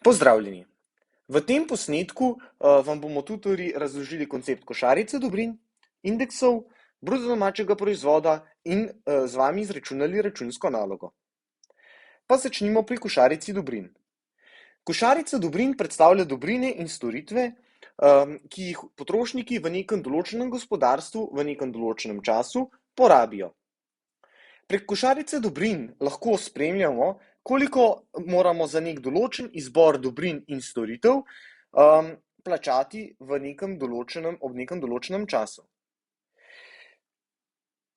Pozdravljeni! V tem posnetku vam bomo tutorji razložili koncept košarice dobrin, indeksov, bruto domačega proizvoda in z vami izračunali računsko nalogo. Pa začnimo pri košarici dobrin. Košarica dobrin predstavlja dobrine in storitve, ki jih potrošniki v nekem določenem gospodarstvu v nekem določenem času porabijo. Prek košarice dobrin lahko spremljamo, koliko moramo za nek določen izbor dobrin in storitev plačati ob nekem določenem času.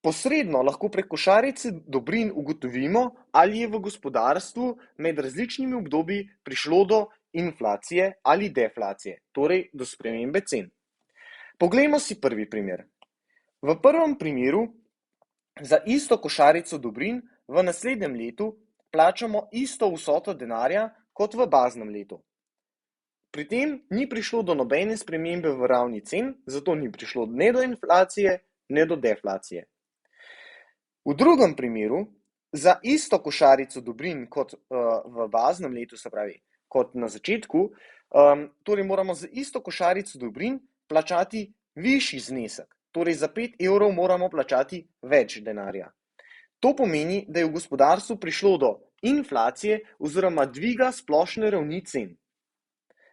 Posredno lahko prek košarice dobrin ugotovimo, ali je v gospodarstvu med različnimi obdobji prišlo do inflacije ali deflacije, torej do spremembe cen. Poglejmo si prvi primer. V prvem primeru za isto košarico dobrin v naslednjem letu plačamo isto vsoto denarja kot v baznem letu. Pri tem ni prišlo do nobene spremembe v ravni cen, zato ni prišlo ne do inflacije, ne do deflacije. V drugem primeru za isto košarico dobrin kot v baznem letu, se pravi kot na začetku, torej moramo za isto košarico dobrin plačati višji znesek, torej za 5 evrov moramo plačati več denarja. To pomeni, da je v gospodarstvu prišlo do inflacije oziroma dviga splošne ravni cen.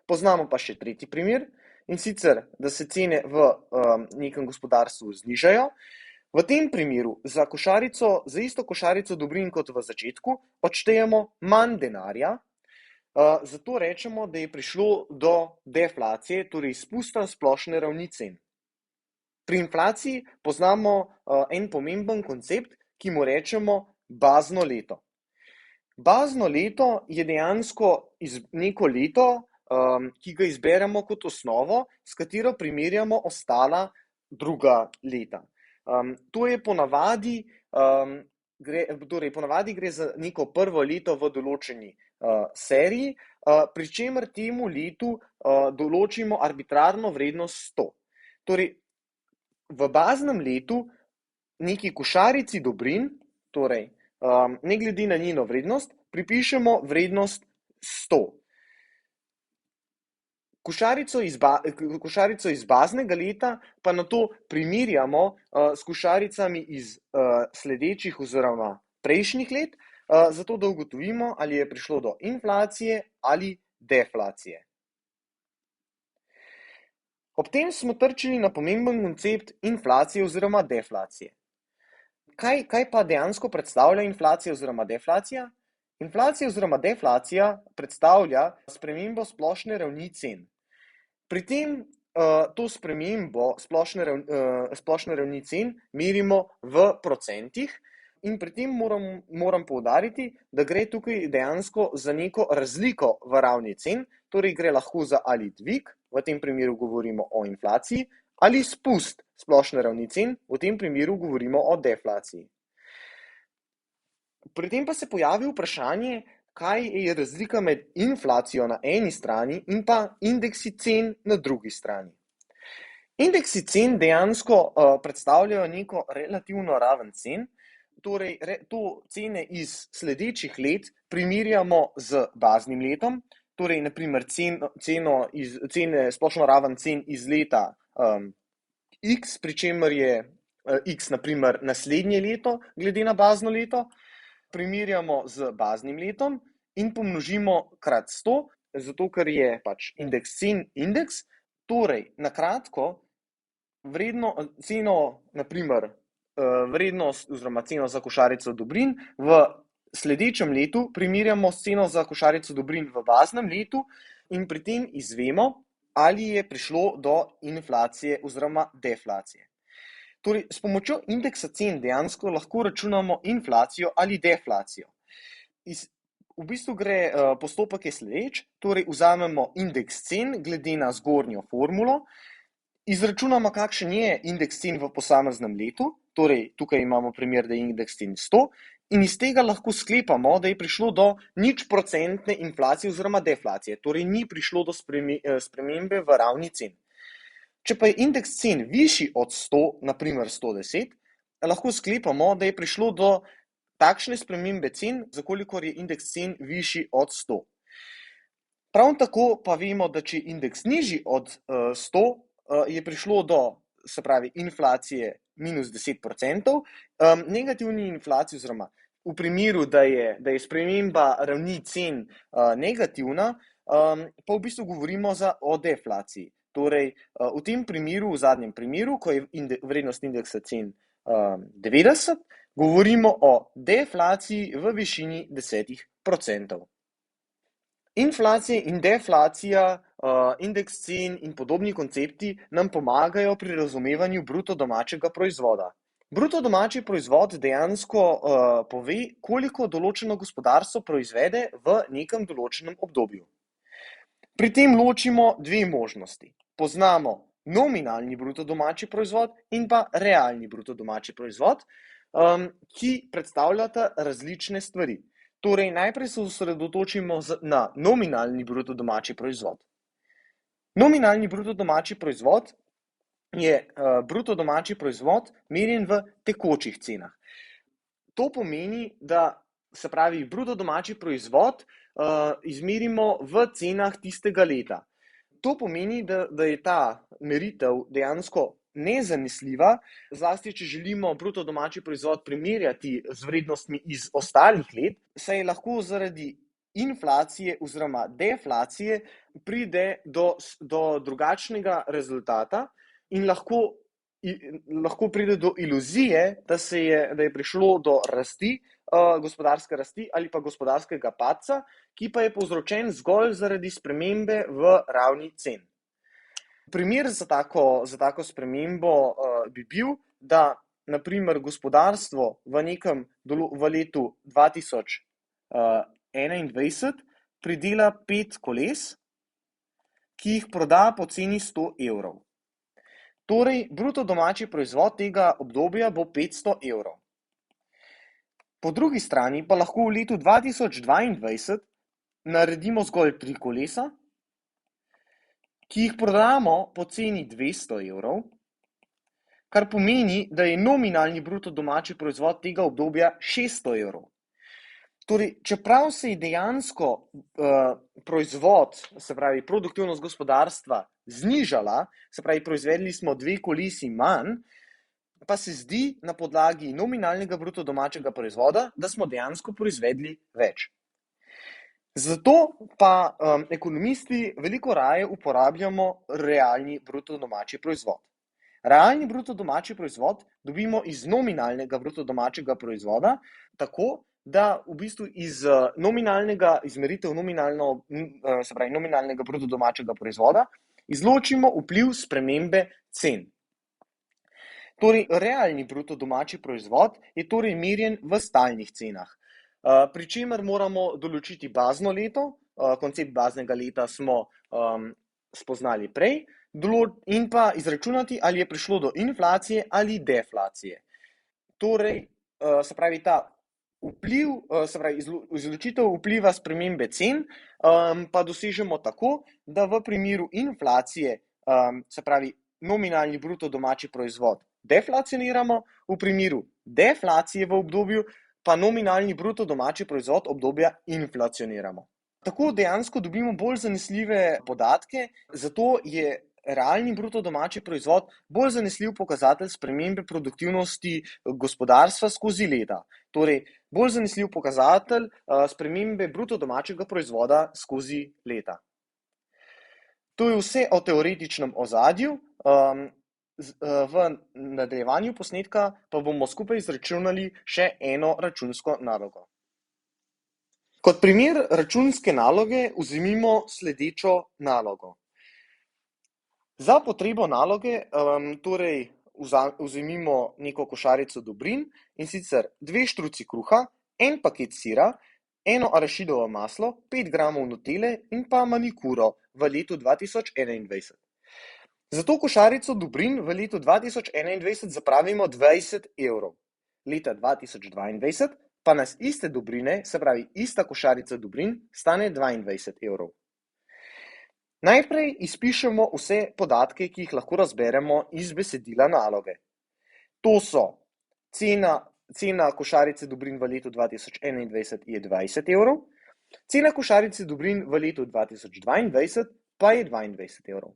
Poznamo pa še tretji primer, in sicer, da se cene v nekem gospodarstvu znižajo. V tem primeru za isto košarico dobrin kot v začetku odštejemo manj denarja, zato rečemo, da je prišlo do deflacije, torej izpusta splošne ravni cen. Pri inflaciji poznamo en pomemben koncept, ki mu rečemo bazno leto. Bazno leto je dejansko neko leto, ki ga izberemo kot osnovo, s katero primerjamo ostala druga leta. To je ponavadi gre za neko prvo leto v določeni seriji, pri čemer temu letu določimo arbitrarno vrednost 100. Torej, v baznem letu neki košarici dobrin, torej ne glede na njeno vrednost, pripišemo vrednost 100. Košarico iz baznega leta pa nato primerjamo s košaricami iz sledečih oziroma prejšnjih let, zato da ugotovimo, ali je prišlo do inflacije ali deflacije. Ob tem smo trčili na pomemben koncept inflacije oziroma deflacije. Kaj pa dejansko predstavlja inflacija oziroma deflacija? Inflacija oziroma deflacija predstavlja spremembo splošne ravni cen. Pri tem to spremembo splošne ravni cen merimo v procentih in pri tem moram poudariti, da gre tukaj dejansko za neko razliko v ravni cen, torej gre lahko za ali dvig, v tem primeru govorimo o inflaciji, ali spust splošne ravni cen, v tem primeru govorimo o deflaciji. Pri tem pa se pojavi vprašanje, kaj je razlika med inflacijo na eni strani in pa indeksi cen na drugi strani. Indeksi cen dejansko predstavljajo neko relativno raven cen, torej to cene iz sledečih let primerjamo z baznim letom, torej na primer splošno raven cen iz leta X, pri čemer je X na primer naslednje leto glede na bazno leto, primerjamo z baznim letom in pomnožimo krat 100, zato ker je pač indeks cen indeks, torej na kratko vrednost oziroma ceno za košarico dobrin v sledečem letu primerjamo s ceno za košarico dobrin v baznem letu in pri tem izvemo, ali je prišlo do inflacije oziroma deflacije. Torej, s pomočjo indeksa cen dejansko lahko računamo inflacijo ali deflacijo. V bistvu postopek je sledeč, torej vzamemo indeks cen glede na zgornjo formulo, izračunamo, kakšen je indeks cen v posameznem letu, torej tukaj imamo primer, da je indeks cen 100, in iz tega lahko sklepamo, da je prišlo do 0% inflacije oziroma deflacije, torej ni prišlo do spremembe v ravni cen. Če pa je indeks cen višji od 100, na primer 110, lahko sklepamo, da je prišlo do takšne spremembe cen, za kolikor je indeks cen višji od 100. Prav tako pa vemo, da če je indeks nižji od 100, je prišlo do, se pravi, inflacije minus 10%, negativni inflaciji oziroma v primeru, da je sprememba ravni cen negativna, pa v bistvu govorimo o deflaciji. Torej, v tem primeru, v zadnjem primeru, ko je vrednost indeksa cen 90, govorimo o deflaciji v višini 10%. Inflacija in deflacija, indeks cen in podobni koncepti nam pomagajo pri razumevanju bruto domačega proizvoda. Bruto domači proizvod dejansko pove, koliko določeno gospodarstvo proizvede v nekem določenem obdobju. Pri tem ločimo dve možnosti. Poznamo nominalni bruto domači proizvod in pa realni bruto domači proizvod, ki predstavljata različne stvari. Torej, najprej se osredotočimo na nominalni bruto domači proizvod. Nominalni bruto domači proizvod je bruto domači proizvod merjen v tekočih cenah. To pomeni, da se pravi bruto domači proizvod izmerimo v cenah tistega leta. To pomeni, da je ta meritev dejansko nezanesljiva, zlasti če želimo bruto domači proizvod primerjati z vrednostmi iz ostalih let, saj lahko zaradi inflacije oziroma deflacije pride do drugačnega rezultata in lahko pride do iluzije, da je prišlo do rasti, gospodarske rasti ali pa gospodarskega padca, ki pa je povzročen zgolj zaradi spremembe v ravni cen. Primer za tako spremembo bi bil, da na primer gospodarstvo v letu 2021 pridela 5 koles, ki jih proda po ceni 100 evrov. Torej, bruto domači proizvod tega obdobja bo 500 evrov. Po drugi strani pa lahko v letu 2022 naredimo zgolj 3 kolesa, ki jih prodamo po ceni 200 evrov, kar pomeni, da je nominalni bruto domači proizvod tega obdobja 600 evrov. Torej, čeprav se je dejansko proizvod, se pravi produktivnost gospodarstva, znižala, se pravi proizvedli smo 2 kolesi manj, pa se zdi na podlagi nominalnega bruto domačega proizvoda, da smo dejansko proizvedli več. Zato pa ekonomisti veliko raje uporabljamo realni bruto domači proizvod. Realni bruto domači proizvod dobimo iz nominalnega bruto domačega proizvoda, tako da v bistvu iz izmeritev nominalnega bruto domačega proizvoda izločimo vpliv spremembe cen. Torej, realni bruto domači proizvod je torej merjen v stalnih cenah, pri čemer moramo določiti bazno leto, koncept baznega leta smo spoznali prej, in pa izračunati, ali je prišlo do inflacije ali deflacije. Torej, se pravi, ta vpliv, se pravi, izločitev vpliva spremembe cen, pa dosežemo tako, da v primeru inflacije, se pravi, nominalni bruto domači proizvod deflacioniramo, v primeru deflacije v obdobju pa nominalni bruto domači proizvod obdobja inflacioniramo. Tako dejansko dobimo bolj zanesljive podatke, zato je realni bruto domači proizvod bolj zanesljiv pokazatelj spremembe produktivnosti gospodarstva skozi leta. Torej, bolj zanesljiv pokazatelj spremembe bruto domačega proizvoda skozi leta. To je vse o teoretičnem ozadju. V nadaljevanju posnetka pa bomo skupaj izračunali še eno računsko nalogo. Kot primer računske naloge vzemimo sledečo nalogo. Za potrebo naloge torej vzemimo neko košarico dobrin, in sicer 2 štruci kruha, 1 paket sira, 1 arašidovo maslo, 5 gramov nutele in pa manikuro v letu 2021. Za to košarico dobrin v letu 2021 zapravimo 20 evrov. Leta 2022 pa nas iste dobrine, se pravi ista košarica dobrin, stane 22 evrov. Najprej izpišemo vse podatke, ki jih lahko razberemo iz besedila naloge. To so cena košarice dobrin v letu 2021 je 20 evrov, Cena košarice dobrin v letu 2022 pa je 22 evrov.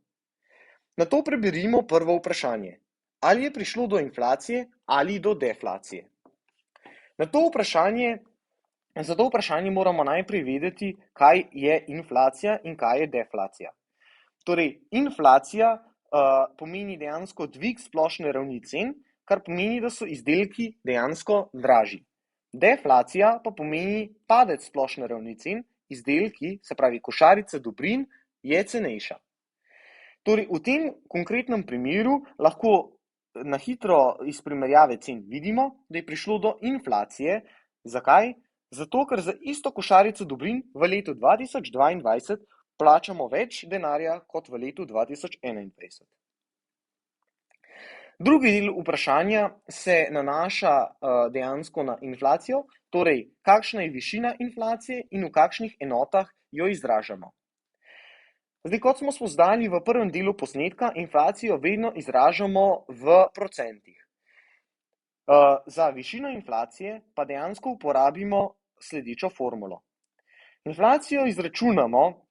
Nato preberimo prvo vprašanje. Ali je prišlo do inflacije ali do deflacije? Za to vprašanje moramo najprej vedeti, kaj je inflacija in kaj je deflacija. Torej, inflacija pomeni dejansko dvig splošne ravni cen, kar pomeni, da so izdelki dejansko dražji. Deflacija pa pomeni padec splošne ravni cen, izdelki, se pravi košarica dobrin, je cenejša. Torej, v tem konkretnem primeru lahko na hitro iz primerjave cen vidimo, da je prišlo do inflacije. Zakaj? Zato, ker za isto košarico dobrin v letu 2022 plačamo več denarja kot v letu 2021. Drugi del vprašanja se nanaša dejansko na inflacijo, torej kakšna je višina inflacije in v kakšnih enotah jo izražamo. Zdaj, kot smo spoznali v prvem delu posnetka, inflacijo vedno izražamo v procentih. Za višino inflacije pa dejansko uporabimo sledečo formulo. Inflacijo izračunamo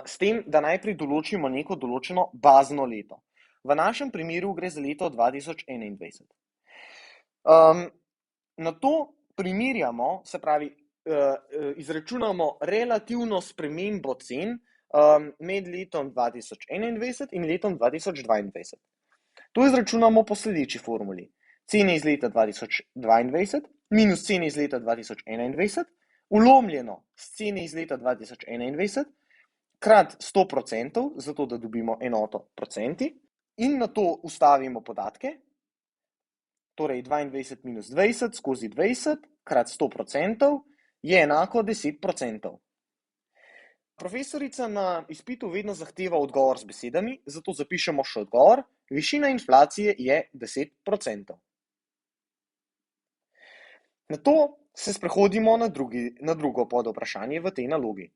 s tem, da najprej določimo neko določeno bazno leto. V našem primeru gre za leto 2021. Nato primerjamo, se pravi, izračunamo relativno spremembo cen med letom 2021 in letom 2022. To izračunamo po sledeči formuli. Cene iz leta 2022 minus cene iz leta 2021, ulomljeno s cene iz leta 2021, krat 100%, zato da dobimo enoto procenti, in nato ustavimo podatke, torej 22 minus 20 skozi 20 krat 100% je enako 10%. Profesorica na izpitu vedno zahteva odgovor z besedami, zato zapišemo še odgovor. Višina inflacije je 10%. Nato se sprehodimo na drugo podvprašanje v tej nalogi.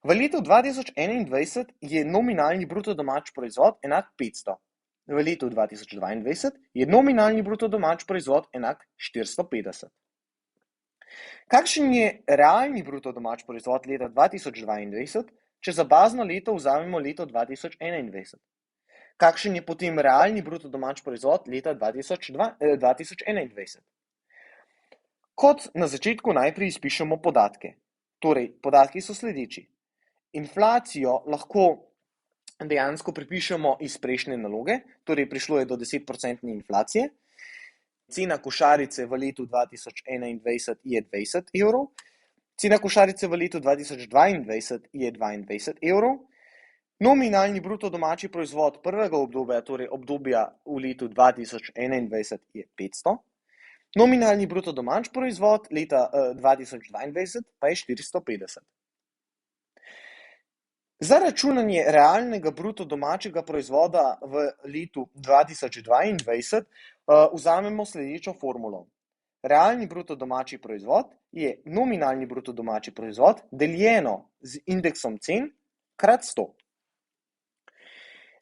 V letu 2021 je nominalni bruto domači proizvod enak 500. V letu 2022 je nominalni bruto domači proizvod enak 450. Kakšen je realni bruto domači proizvod leta 2022, če za bazno leto vzamemo leto 2021? Kakšen je potem realni bruto domači proizvod leta 2021? Kot na začetku najprej izpišemo podatke. Torej, podatki so sledeči. Inflacijo lahko dejansko pripišemo iz prejšnje naloge, torej prišlo je do 10% inflacije. Cena košarice v letu 2021 je 20 evrov, cena košarice v letu 2022 je 22 evrov, nominalni bruto domači proizvod prvega obdobja, torej obdobja v letu 2021 je 500, nominalni bruto domači proizvod leta 2022 pa je 450. Za računanje realnega bruto domačega proizvoda v letu 2022 vzamemo sledečo formulo. Realni bruto domači proizvod je nominalni bruto domači proizvod deljeno z indeksom cen krat 100.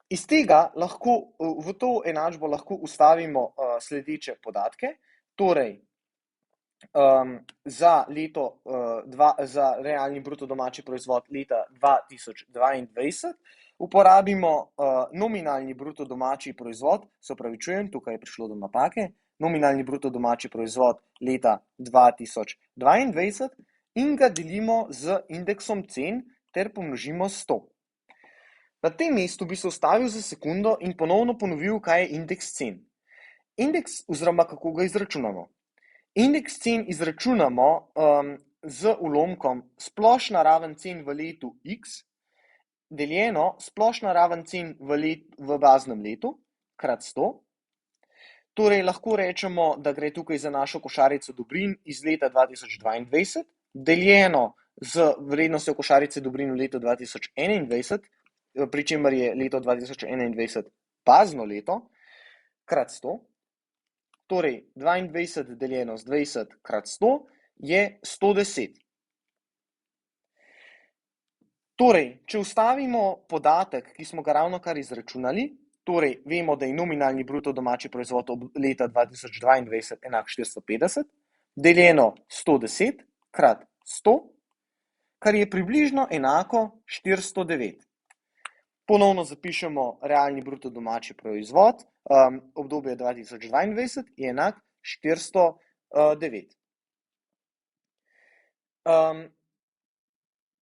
Iz tega v to enačbo lahko ustavimo sledeče podatke, torej za realni bruto domači proizvod leta 2022 uporabimo nominalni bruto domači proizvod, se opravičujem, tukaj je prišlo do napake, nominalni bruto domači proizvod leta 2022 in ga delimo z indeksom cen ter pomnožimo s 100. Na tem mestu bi se ustavil za sekundo in ponovno ponovil, kaj je indeks cen. Indeks oziroma kako ga izračunamo. Indeks cen izračunamo z ulomkom splošna raven cen v letu X deljeno splošna raven cen v baznem letu krat 100. Torej, lahko rečemo, da gre tukaj za našo košarico dobrin iz leta 2022 deljeno z vrednostjo košarice dobrin v letu 2021, pri čemer je leto 2021 bazno leto, krat 100. Torej, 22 deljeno z 20 krat 100 je 110. Torej, če ustavimo podatek, ki smo ga ravnokar izračunali, torej vemo, da je nominalni bruto domači proizvod leta 2022 enak 450, deljeno 110 krat 100 kar je približno enako 409. Ponovno zapišemo realni bruto domači proizvod, obdobje 2022 je enak 409.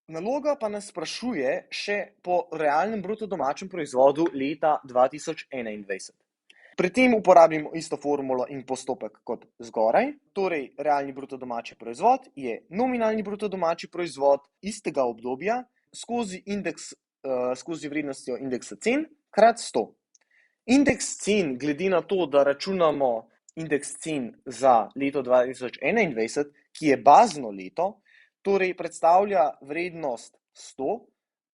Naloga pa nas sprašuje še po realnem bruto domačem proizvodu leta 2021. Pri tem uporabimo isto formulo in postopek kot zgoraj. Torej, realni bruto domači proizvod je nominalni bruto domači proizvod istega obdobja skozi vrednostjo indeksa cen krat 100. Indeks cen, glede na to, da računamo indeks cen za leto 2021, ki je bazno leto, torej predstavlja vrednost 100,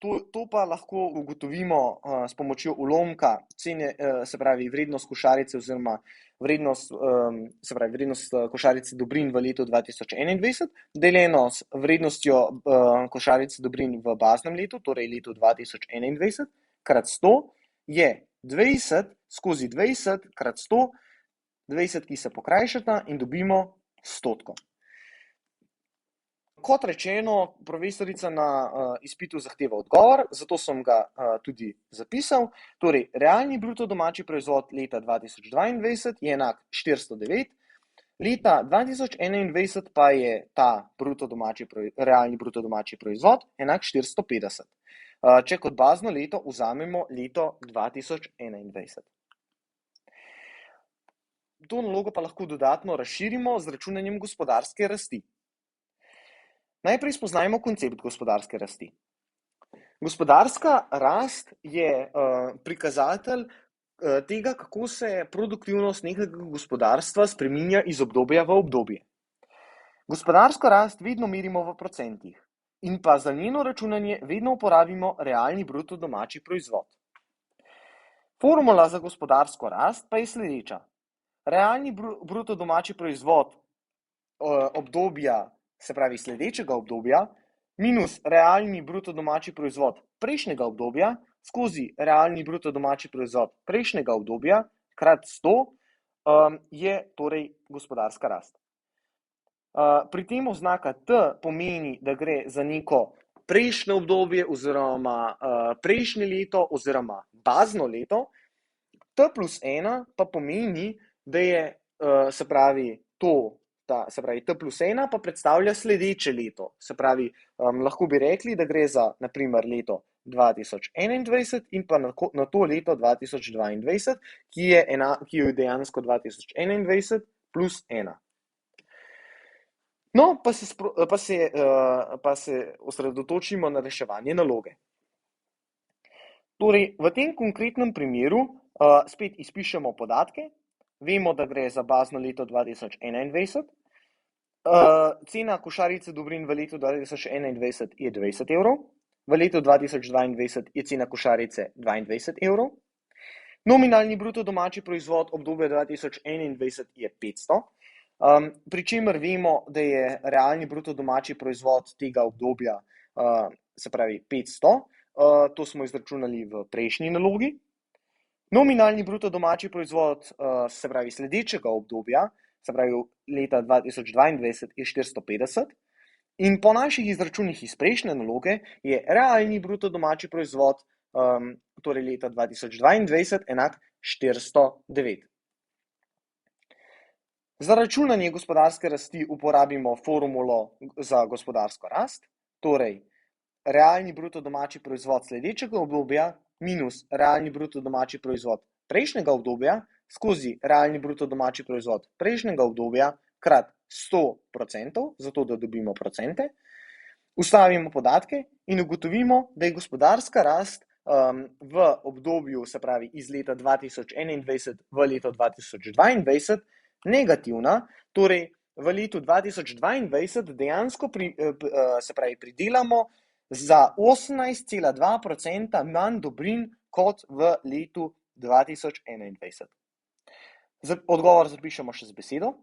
to pa lahko ugotovimo s pomočjo ulomka cene, se pravi vrednost košarice oziroma vrednost košarice dobrin v letu 2021, deljeno s vrednostjo košarice dobrin v baznem letu, torej letu 2021, krat 100 je 20 skozi 20 krat 100, 20, ki se pokrajšata in dobimo stotko. Kot rečeno, profesorica na izpitu zahteva odgovor, zato sem ga tudi zapisal. Torej, realni bruto domači proizvod leta 2022 je enak 409, leta 2021 pa je ta realni bruto domači proizvod enak 450. Če kot bazno leto vzamemo leto 2021. To nalogo pa lahko dodatno razširimo z računanjem gospodarske rasti. Najprej spoznajmo koncept gospodarske rasti. Gospodarska rast je prikazatelj tega, kako se produktivnost nekega gospodarstva spreminja iz obdobja v obdobje. Gospodarsko rast vedno merimo v procentih in pa za njeno računanje vedno uporabimo realni bruto domači proizvod. Formula za gospodarsko rast pa je sledeča. Realni bruto domači proizvod obdobja, se pravi sledečega obdobja, minus realni bruto domači proizvod prejšnjega obdobja skozi realni bruto domači proizvod prejšnjega obdobja krat 100 je torej gospodarska rast. Pri tem oznaka T pomeni, da gre za neko prejšnje obdobje oziroma prejšnje leto oziroma bazno leto, T plus 1 pa pomeni, da je, se pravi, T plus 1 pa predstavlja sledeče leto. Se pravi, lahko bi rekli, da gre za, na primer, leto 2021 in pa na to leto 2022, ki je dejansko 2021 plus 1. No, pa se osredotočimo na reševanje naloge. Torej, v tem konkretnem primeru spet izpišemo podatke. Vemo, da gre za bazno leto 2021. Cena košarice dobrin v letu 2021 je 20 evrov, v letu 2022 je cena košarice 22 evrov. Nominalni bruto domači proizvod obdobja 2021 je 500, pri čemer vemo, da je realni bruto domači proizvod tega obdobja, se pravi 500, to smo izračunali v prejšnji nalogi. Nominalni bruto domači proizvod, se pravi sledečega obdobja, se pravi leta 2022 je 450 in po naših izračunih iz prejšnje naloge je realni bruto domači proizvod, torej leta 2022 enak 409. Za računanje gospodarske rasti uporabimo formulo za gospodarsko rast, torej realni bruto domači proizvod sledečega obdobja minus realni bruto domači proizvod prejšnjega obdobja skozi realni bruto domači proizvod prejšnjega obdobja krat 100%, zato da dobimo procente, ustavimo podatke in ugotovimo, da je gospodarska rast v obdobju, se pravi iz leta 2021 v leto 2022 negativna, torej v letu 2022 dejansko pridelamo za 18,2% manj dobrin kot v letu 2021. Odgovor zapišemo še z besedo.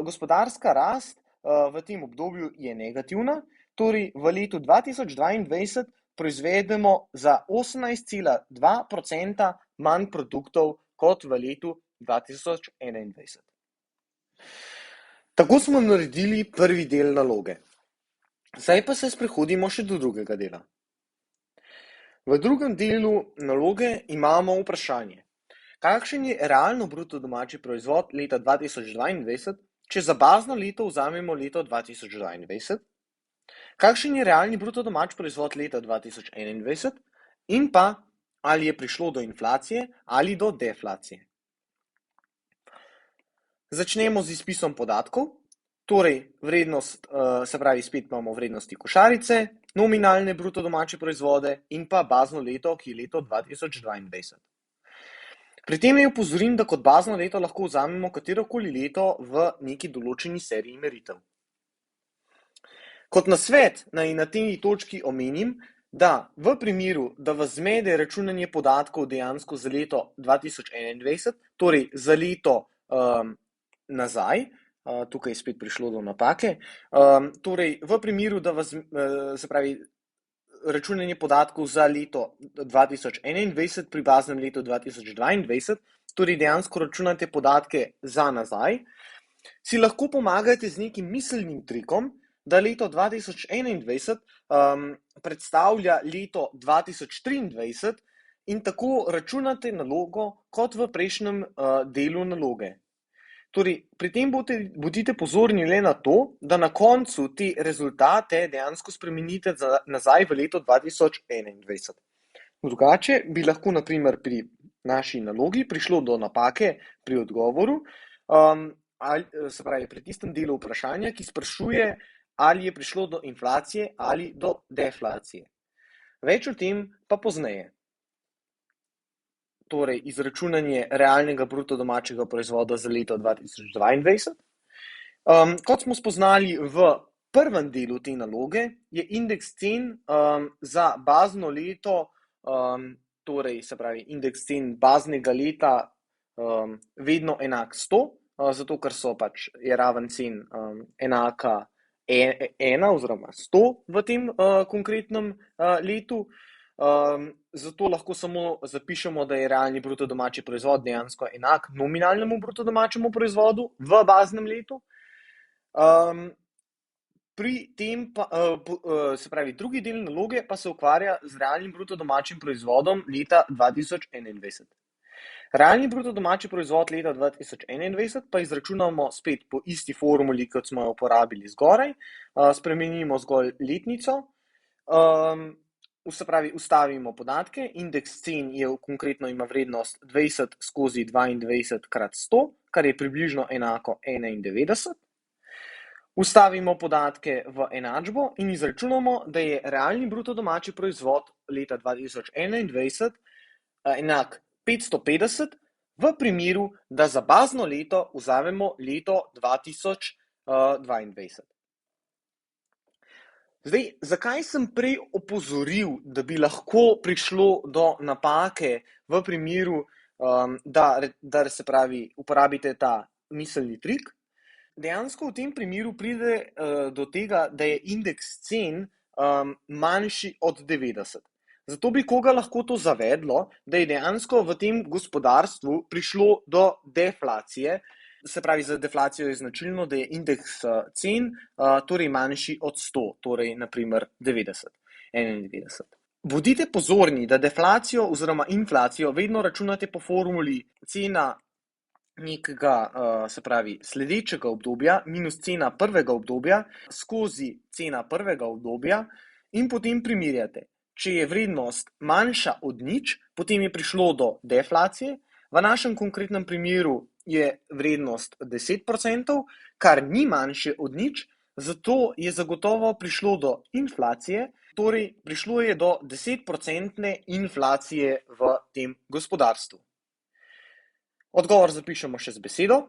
Gospodarska rast v tem obdobju je negativna, torej v letu 2022 proizvedemo za 18,2% manj produktov kot v letu 2021. Tako smo naredili prvi del naloge. Zdaj pa se sprehodimo še do drugega dela. V drugem delu naloge imamo vprašanje: kakšen je realno bruto domači proizvod leta 2022, če za bazno leto vzamemo leto 2022? Kakšen je realni bruto domači proizvod leta 2021 in pa ali je prišlo do inflacije ali do deflacije? Začnemo z izpisom podatkov. Torej, vrednost, se pravi, spet imamo vrednosti košarice, nominalne bruto domače proizvode in pa bazno leto, ki je leto 2022. Pri tem naj opozorim, da kot bazno leto lahko vzamemo katerokoli leto v neki določeni seriji meritev. Kot nasvet naj na tej točki omenim, da v primeru, da vas zmede računanje podatkov dejansko za leto 2021, torej za leto nazaj, tukaj je spet prišlo do napake, torej v primeru, da vas, se pravi, računanje podatkov za leto 2021 pri baznem letu 2022, torej dejansko računate podatke za nazaj, si lahko pomagate z nekim miselnim trikom, da leto 2021 predstavlja leto 2023 in tako računate nalogo kot v prejšnjem delu naloge. Torej, pri tem bodite pozorni le na to, da na koncu te rezultate dejansko spremenite nazaj v leto 2021. Drugače bi lahko na primer pri naši nalogi prišlo do napake pri odgovoru, se pravi pri tistem delu vprašanja, ki sprašuje, ali je prišlo do inflacije ali do deflacije. Več o tem pa pozneje. Torej, izračunanje realnega bruto domačega proizvoda za leto 2022. Kot smo spoznali v prvem delu te naloge, je indeks cen za bazno leto, torej se pravi indeks cen baznega leta vedno enak 100, zato ker je raven cen enaka 1 oziroma 100 v tem konkretnem letu. Zato lahko samo zapišemo, da je realni bruto domači proizvod dejansko enak nominalnemu bruto domačemu proizvodu v baznem letu. Pri tem pa, se pravi, drugi del naloge pa se ukvarja z realnim bruto domačim proizvodom leta 2021. Realni bruto domači proizvod leta 2021 pa izračunamo spet po isti formuli, kot smo jo uporabili zgoraj, spremenimo zgolj letnico, se pravi, ustavimo podatke, indeks cen konkretno ima vrednost 20 skozi 22 krat 100, kar je približno enako 91. Ustavimo podatke v enačbo in izračunamo, da je realni bruto domači proizvod leta 2021 enak 550, v primeru, da za bazno leto vzamemo leto 2022. Zdaj, zakaj sem prej opozoril, da bi lahko prišlo do napake v primeru, da se pravi, uporabite ta miselni trik? Dejansko v tem primeru pride do tega, da je indeks cen manjši od 90. Zato bi koga lahko to zavedlo, da je dejansko v tem gospodarstvu prišlo do deflacije. Se pravi, za deflacijo je značilno, da je indeks cen torej manjši od 100, torej naprimer 90, 91. Bodite pozorni, da deflacijo oziroma inflacijo vedno računate po formuli cena nekega, se pravi, sledečega obdobja minus cena prvega obdobja skozi cena prvega obdobja in potem primerjate. Če je vrednost manjša od nič, potem je prišlo do deflacije. V našem konkretnem primeru je vrednost 10%, kar ni manjše od nič, zato je zagotovo prišlo do inflacije, torej prišlo je do 10% inflacije v tem gospodarstvu. Odgovor zapišemo še z besedo.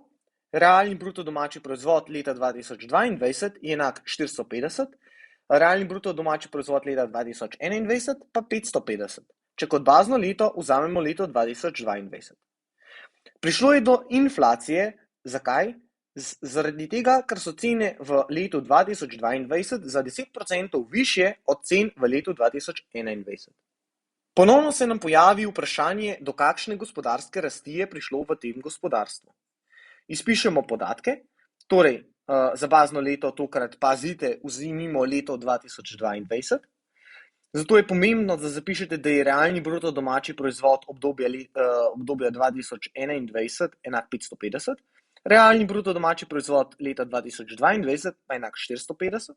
Realni bruto domači proizvod leta 2022 je enak 450, realni bruto domači proizvod leta 2021 pa 550, če kot bazno leto vzamemo leto 2022. Prišlo je do inflacije. Zakaj? Zaradi tega, ker so cene v letu 2022 za 10% višje od cen v letu 2021. Ponovno se nam pojavi vprašanje, do kakšne gospodarske rasti je prišlo v tem gospodarstvu. Izpišemo podatke, torej za bazno leto tokrat, pazite, vzemimo leto 2022. Zato je pomembno, da zapišete, da je realni bruto domači proizvod obdobja 2021 enak 550, realni bruto domači proizvod leta 2022 pa enak 450.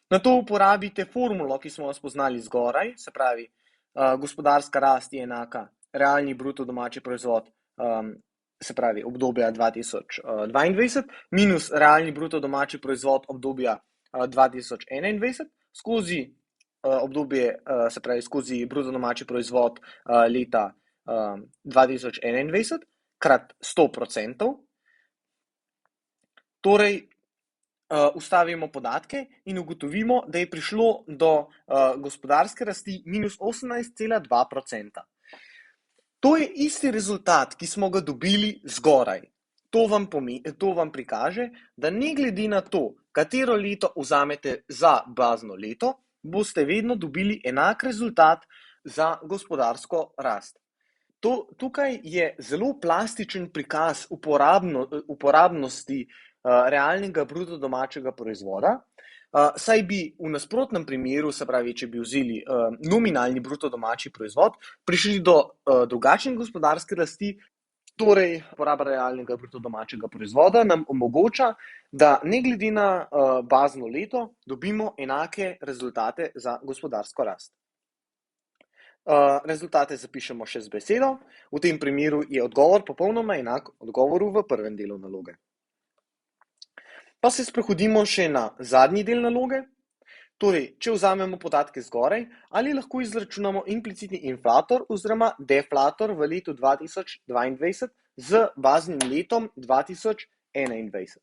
Nato uporabite formulo, ki smo jo spoznali zgoraj, se pravi, gospodarska rast je enaka realni bruto domači proizvod, se pravi, obdobja 2022 minus realni bruto domači proizvod obdobja 2021 skozi obdobje, se pravi, skozi bruto domači proizvod leta 2021 krat 100%. Torej, ustavimo podatke in ugotovimo, da je prišlo do gospodarske rasti minus 18,2%. To je isti rezultat, ki smo ga dobili zgoraj. To vam prikaže, da ne glede na to, katero leto vzamete za bazno leto, boste vedno dobili enak rezultat za gospodarsko rast. Tukaj je zelo plastičen prikaz uporabnosti realnega bruto domačega proizvoda, saj bi v nasprotnem primeru, se pravi, če bi vzeli nominalni bruto domači proizvod, prišli do drugačne gospodarske rasti. Torej, poraba realnega bruto domačega proizvoda nam omogoča, da ne glede na bazno leto dobimo enake rezultate za gospodarsko rast. Rezultate zapišemo še z besedo. V tem primeru je odgovor popolnoma enak odgovoru v prvem delu naloge. Pa se sprehodimo še na zadnji del naloge. Torej, če vzamemo podatke zgoraj, ali lahko izračunamo implicitni inflator oziroma deflator v letu 2022 z baznim letom 2021.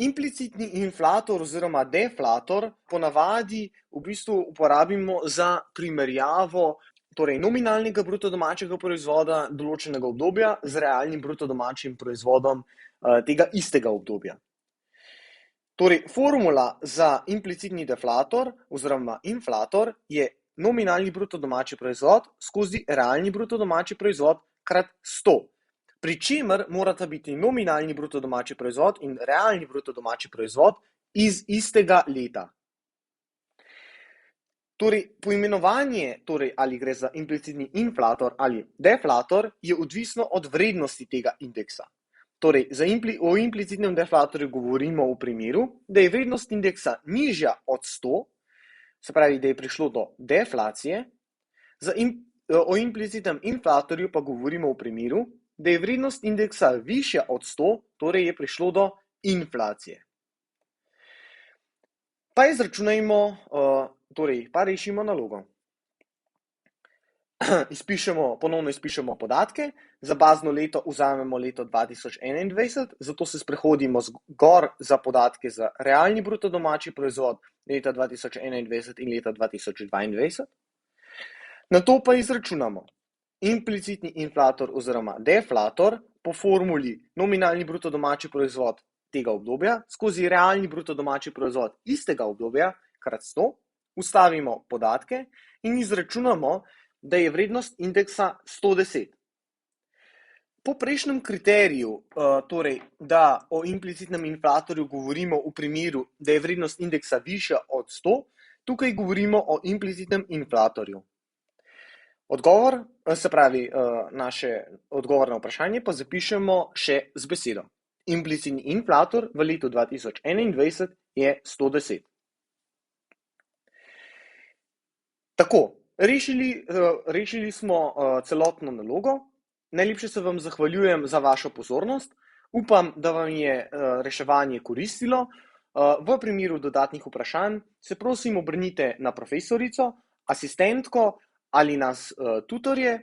Implicitni inflator oziroma deflator ponavadi v bistvu uporabimo za primerjavo torej nominalnega bruto domačega proizvoda določenega obdobja z realnim bruto domačim proizvodom tega istega obdobja. Torej, formula za implicitni deflator oziroma inflator je nominalni bruto domači proizvod skozi realni bruto domači proizvod krat 100, pri čemer morata biti nominalni bruto domači proizvod in realni bruto domači proizvod iz istega leta. Torej, poimenovanje, ali gre za implicitni inflator ali deflator, je odvisno od vrednosti tega indeksa. Torej, o implicitnem deflatorju govorimo v primeru, da je vrednost indeksa nižja od 100, se pravi, da je prišlo do deflacije, o implicitnem inflatorju pa govorimo v primeru, da je vrednost indeksa višja od 100, torej je prišlo do inflacije. Pa izračunajmo, pa rešimo nalogo. Ponovno izpišemo podatke, za bazno leto vzamemo leto 2021, zato se sprehodimo zgor za podatke za realni bruto domači proizvod leta 2021 in leta 2022. Nato pa izračunamo implicitni inflator oziroma deflator po formuli nominalni bruto domači proizvod tega obdobja skozi realni bruto domači proizvod istega obdobja krat 100, ustavimo podatke in izračunamo, da je vrednost indeksa 110. Po prejšnjem kriteriju, torej, da o implicitnem inflatorju govorimo v primeru, da je vrednost indeksa višja od 100, tukaj govorimo o implicitnem inflatorju. Odgovor, se pravi, naše odgovor na vprašanje pa zapišemo še z besedo. Implicitni inflator v letu 2021 je 110. Tako. Rešili smo celotno nalogo. Najlepše se vam zahvaljujem za vašo pozornost. Upam, da vam je reševanje koristilo. V primeru dodatnih vprašanj se prosim obrnite na profesorico, asistentko ali nas tutorje.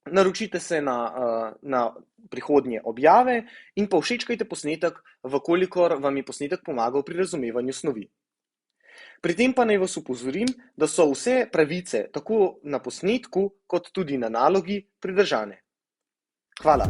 Naročite se na prihodnje objave in pa všečkajte posnetek, vkolikor vam je posnetek pomagal pri razumevanju snovi. Pri tem pa naj vas opozorim, da so vse pravice tako na posnetku kot tudi na nalogi pridržane. Hvala.